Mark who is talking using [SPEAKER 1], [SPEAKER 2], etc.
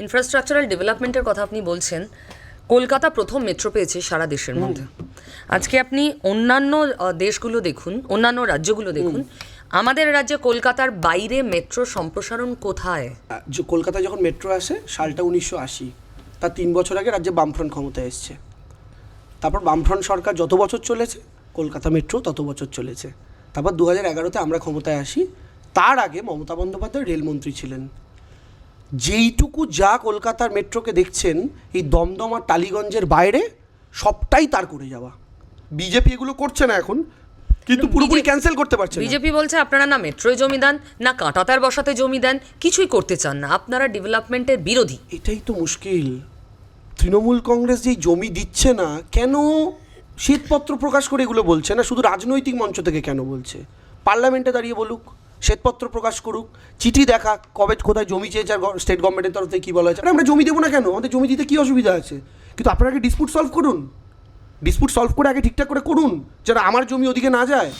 [SPEAKER 1] Infrastructural ডেভেলপমেন্টের কথা আপনি বলছেন। কলকাতা প্রথম মেট্রো পেয়েছে সারা দেশের মধ্যে। আজকে আপনি অন্যান্য দেশগুলো দেখুন, অন্যান্য রাজ্যগুলো দেখুন, আমাদের রাজ্যে কলকাতার বাইরে মেট্রো সম্প্রসারণ কোথায়?
[SPEAKER 2] কলকাতায় যখন মেট্রো আসে সালটা 1980, তার 3 বছর আগে রাজ্যে বামফ্রন্ট ক্ষমতায় এসছে। তারপর বামফ্রন্ট সরকার যত বছর চলেছে কলকাতা মেট্রো তত বছর চলেছে। তারপর 2011-তে আমরা ক্ষমতায় আসি। তার আগে মমতা বন্দ্যোপাধ্যায় রেলমন্ত্রী ছিলেন। যেইটুকু যা কলকাতার মেট্রোকে দেখছেন এই দমদম আর টালিগঞ্জের বাইরে সবটাই তার করে যাওয়া। বিজেপি এগুলো করছে না এখন, কিন্তু পুরোপুরি ক্যান্সেল করতে পারছে না।
[SPEAKER 1] বিজেপি বলছে আপনারা না মেট্রোয় জমি দেন, না কাঁটাতার বসাতে জমি দেন, কিছুই করতে চান না, আপনারা ডেভেলপমেন্টের বিরোধী।
[SPEAKER 2] এটাই তো মুশকিল। তৃণমূল কংগ্রেস যেই জমি দিচ্ছে না, কেন শ্বেতপত্র প্রকাশ করে এগুলো বলছে না? শুধু রাজনৈতিক মঞ্চ থেকে কেন বলছে? পার্লামেন্টে দাঁড়িয়ে বলুক, শ্বেতপত্র প্রকাশ করুক, চিঠি দেখা কবে কোথায় জমি চেয়েছে আর স্টেট গভর্নমেন্টের তরফ থেকে কী বলা হয়েছে। আমরা জমি দেবো না কেন? আমাদের জমি দিতে কী অসুবিধা আছে? কিন্তু আপনারা আগে ডিসপুট সলভ করুন, ডিসপুট সলভ করে আগে ঠিকঠাক করে করুন, যেন আমার জমি ওদিকে না যায়।